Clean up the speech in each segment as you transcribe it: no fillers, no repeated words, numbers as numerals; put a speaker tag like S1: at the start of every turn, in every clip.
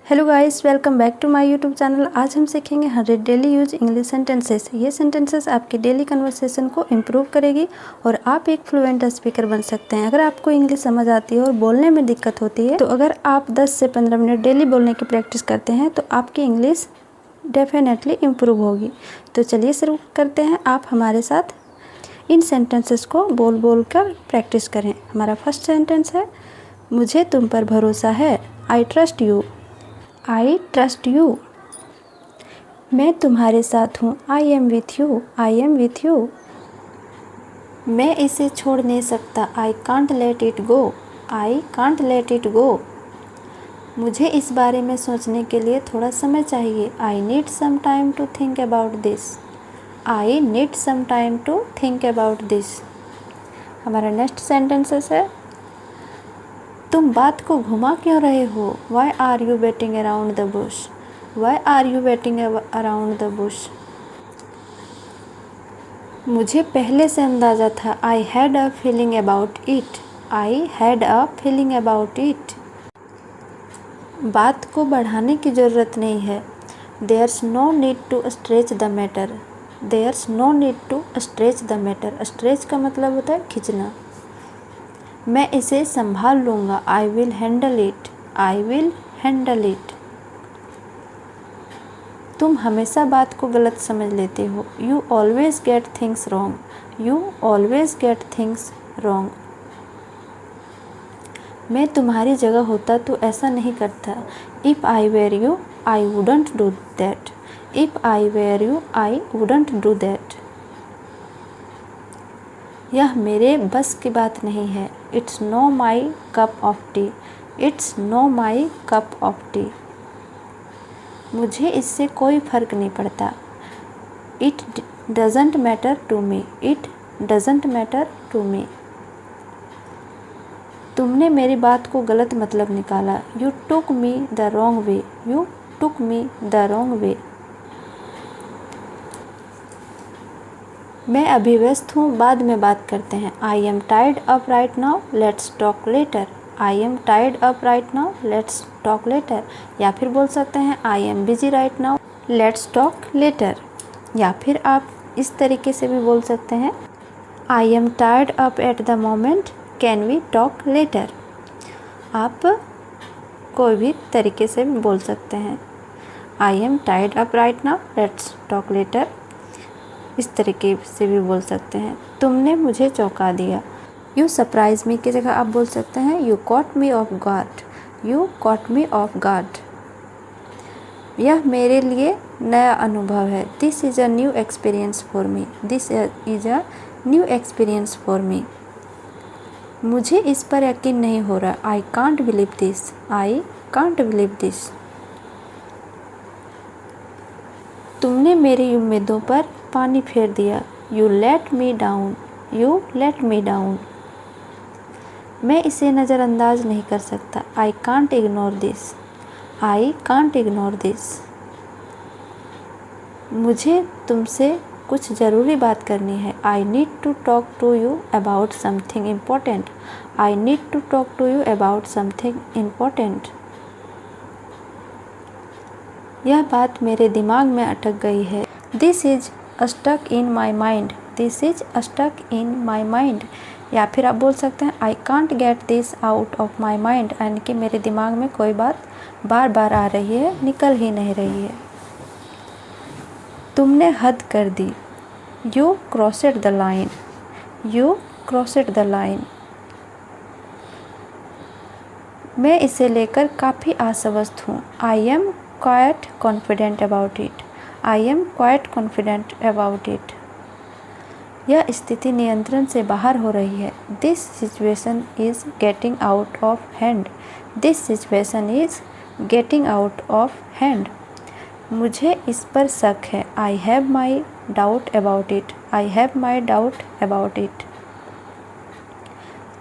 S1: Hello guys, welcome back to my YouTube channel. आज हम सीखेंगे 100 डेली यूज इंग्लिश सेंटेंसेस। ये सेंटेंसेस आपके डेली कन्वर्सेशन को इम्प्रूव करेगी और आप एक फ्लुएंट स्पीकर बन सकते हैं। अगर आपको इंग्लिश समझ आती है और बोलने में दिक्कत होती है तो अगर आप 10 से 15 मिनट डेली बोलने की प्रैक्टिस करते हैं तो आपकी इंग्लिश डेफिनेटली इम्प्रूव होगी। तो चलिए शुरू करते हैं। आप हमारे साथ इन सेंटेंसेस को बोल बोल कर प्रैक्टिस करें। हमारा फर्स्ट सेंटेंस है, मुझे तुम पर भरोसा है। I trust you. I trust you. मैं तुम्हारे साथ हूँ। I am with you. I am with you. मैं इसे छोड़ नहीं सकता। I can't let it go. I can't let it go. मुझे इस बारे में सोचने के लिए थोड़ा समय चाहिए। I need some time to think about this. I need some time to think about this. हमारा नेक्स्ट सेंटेंसेस है, तुम बात को घुमा क्यों रहे हो। Why are you waiting around the bush. Why are you waiting around the bush. मुझे पहले से अंदाज़ा था। I had a feeling about it. I had a feeling about it. बात को बढ़ाने की ज़रूरत नहीं है। Theirs no need to stretch the matter. There's no need to stretch the matter. Stretch का मतलब होता है खींचना। मैं इसे संभाल लूँगा। I will handle it. I will handle it. तुम हमेशा बात को गलत समझ लेते हो। You always get things wrong. You always get things wrong. मैं तुम्हारी जगह होता तो ऐसा नहीं करता। If I were you I wouldn't do that. If I were you I wouldn't do that. यह मेरे बस की बात नहीं है। It's no my cup of tea. It's no my cup of tea. मुझे इससे कोई फ़र्क नहीं पड़ता। It doesn't matter to me. It doesn't matter to me. तुमने मेरी बात को गलत मतलब निकाला। You took me the wrong way. You took me the wrong way. मैं अभी व्यस्त हूँ, बाद में बात करते हैं। I am tired up right now, let's talk letter. I am tired up right now, let's talk letter. या फिर बोल सकते हैं I am busy right now, let's talk letter. या फिर आप इस तरीके से भी बोल सकते हैं, I am tired up at the moment, can we talk later. आप कोई भी तरीके से भी बोल सकते हैं। I am tired up right now, let's talk later. इस तरीके से भी बोल सकते हैं। तुमने मुझे चौंका दिया। यू सरप्राइज मी की जगह आप बोल सकते हैं you caught me of guard. You caught me of guard. यह मेरे लिए नया अनुभव है। This is a new experience for me. This is a new experience for me. मुझे इस पर यकीन नहीं हो रहा। I can't believe this. I can't believe this. तुमने मेरी उम्मीदों पर पानी फेर दिया। You let me down. You let me down. मैं इसे नज़रअंदाज नहीं कर सकता। I can't ignore this. I can't ignore this. मुझे तुमसे कुछ ज़रूरी बात करनी है। I need to talk to you about something important. I need to talk to you about something important. यह बात मेरे दिमाग में अटक गई है। This is stuck in my mind. This is stuck in my mind. या फिर आप बोल सकते हैं I can't get this out of my mind, यानी कि मेरे दिमाग में कोई बात बार बार आ रही है, निकल ही नहीं रही है। तुमने हद कर दी। You crossed the line. You crossed the line. मैं इसे लेकर काफ़ी आश्वस्त हूँ। I am quite confident about it. I am quite confident about it. यह स्थिति नियंत्रण से बाहर हो रही है। This situation is getting out of hand. This situation is getting out of hand. मुझे इस पर शक है। I have my doubt about it. I have my doubt about it.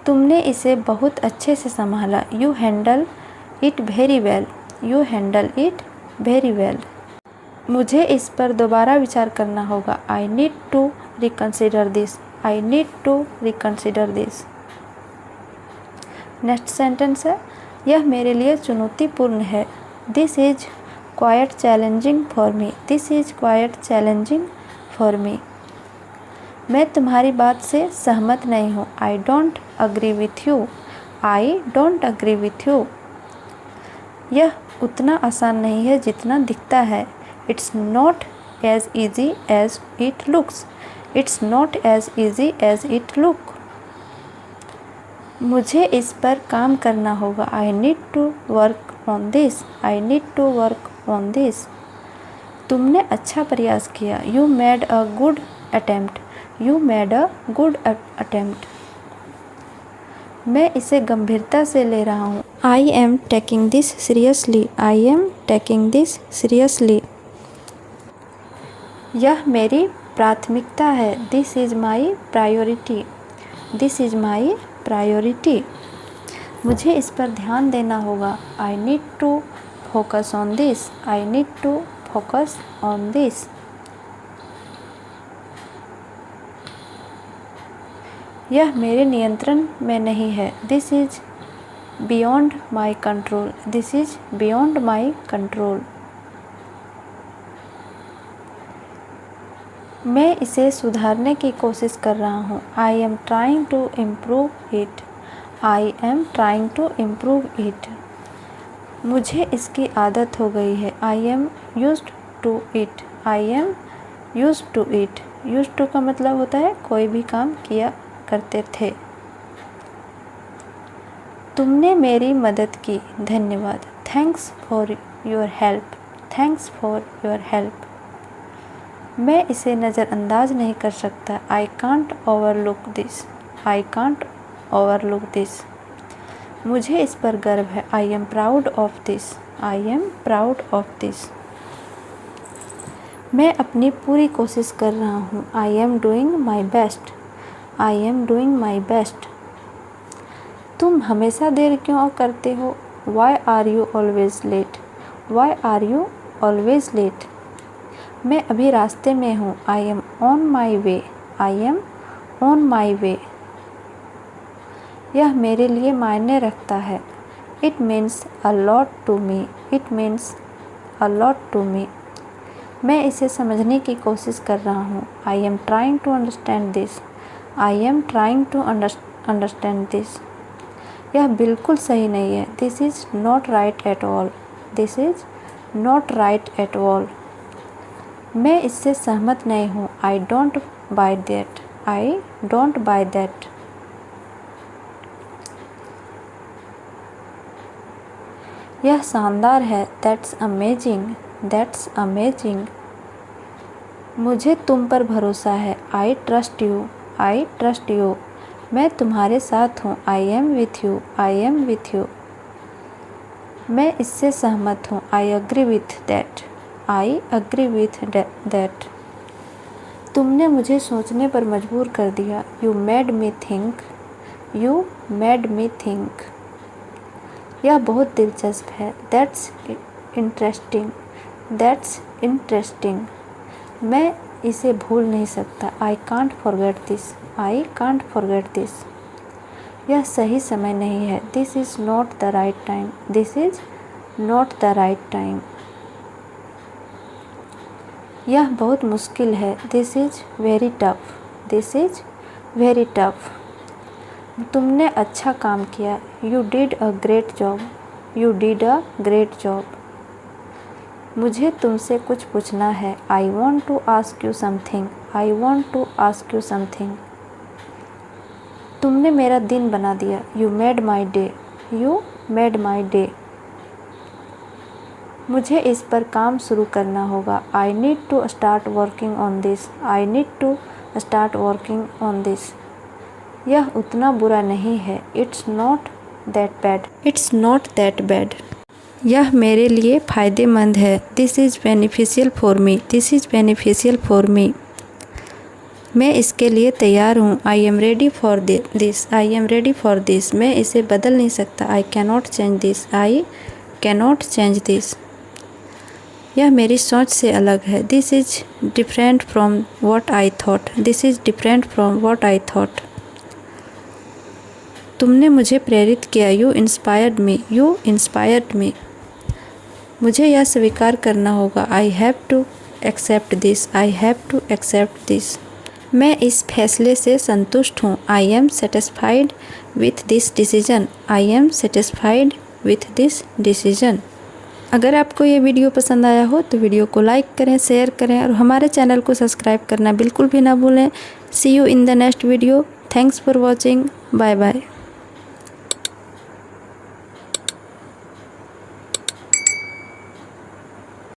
S1: तुमने इसे बहुत अच्छे से संभाला। You handle it very well. You handle it very well. मुझे इस पर दोबारा विचार करना होगा। I need to reconsider this. I need to reconsider this. Next sentence है, यह मेरे लिए चुनौतीपूर्ण है। This is quite challenging for me, this is quite challenging for me. मैं तुम्हारी बात से सहमत नहीं हूँ, I don't agree with you, I don't agree with you. यह उतना आसान नहीं है जितना दिखता है, it's not as easy as it looks, it's not as easy as it look. मुझे इस पर काम करना होगा, I need to work on this, I need to work on this. तुमने अच्छा प्रयास किया, you made a good attempt, you made a good attempt. मैं इसे गंभीरता से ले रहा हूँ, I am taking this seriously, I am taking this seriously. यह मेरी प्राथमिकता है, this is my priority, this is my priority. मुझे इस पर ध्यान देना होगा, I need to focus on this, I need to focus on this. यह मेरे नियंत्रण में नहीं है, this is beyond my control, this is beyond my control. मैं इसे सुधारने की कोशिश कर रहा हूँ, I am trying to improve it, I am trying to improve it. मुझे इसकी आदत हो गई है, I am used to it, I am used to it. Used to का मतलब होता है कोई भी काम किया करते थे। तुमने मेरी मदद की, धन्यवाद, thanks for your help, thanks for your help. मैं इसे नज़रअंदाज नहीं कर सकता, I can't overlook this, I can't overlook this. मुझे इस पर गर्व है, I am proud of this, I am proud of this. मैं अपनी पूरी कोशिश कर रहा हूँ, I am doing my best, I am doing my best. तुम हमेशा देर क्यों करते हो, why are you always late, Y are you always late. मैं अभी रास्ते में हूँ, I am on my way, I am on my way. यह मेरे लिए मायने रखता है, it means a lot to me, it means a lot to me. मैं इसे समझने की कोशिश कर रहा हूँ, I am trying to understand this, I am trying to understand this. यह बिल्कुल सही नहीं है, this is not right at all, this is not right at all. मैं इससे सहमत नहीं हूँ, I don't by that, I don't by that. यह शानदार है, दैट्स अमेजिंग, दैट्स अमेजिंग। मुझे तुम पर भरोसा है, I trust you, I trust you. मैं तुम्हारे साथ हूँ, I am with you, I am with you. मैं इससे सहमत हूँ, I agree with that, I agree with that. तुमने मुझे सोचने पर मजबूर कर दिया, you made me think, you made me think. यह बहुत दिलचस्प है, दैट्स इंटरेस्टिंग, दैट्स इंटरेस्टिंग। मैं इसे भूल नहीं सकता, I can't forget this, I can't forget this. यह सही समय नहीं है, this is not the right time, this is not the right time. यह बहुत मुश्किल है, this is very tough, this is very tough. तुमने अच्छा काम किया, you did a great job, you did a great job. मुझे तुमसे कुछ पूछना है, I want to ask you something, I want to ask you something. तुमने मेरा दिन बना दिया, you made my day, you made my day. मुझे इस पर काम शुरू करना होगा, I need to start working on this, I need to start working on this. यह उतना बुरा नहीं है, it's not that bad, it's not that bad. यह मेरे लिए फ़ायदेमंद है, this is beneficial for me, this is beneficial for me. मैं इसके लिए तैयार हूँ, I am ready for this, I am ready for this. मैं इसे बदल नहीं सकता, I cannot change this, I cannot change this. यह मेरी सोच से अलग है, this is different from what I thought, this is different from what I thought. तुमने मुझे प्रेरित किया, you inspired me, you inspired me. मुझे यह स्वीकार करना होगा। I have to accept this. I have to accept this. मैं इस फैसले से संतुष्ट हूँ। I am satisfied with this decision. I am satisfied with this decision. अगर आपको ये वीडियो पसंद आया हो तो वीडियो को लाइक करें, शेयर करें और हमारे चैनल को सब्सक्राइब करना बिल्कुल भी ना भूलें। See you in the next video. Thanks for watching. Bye bye.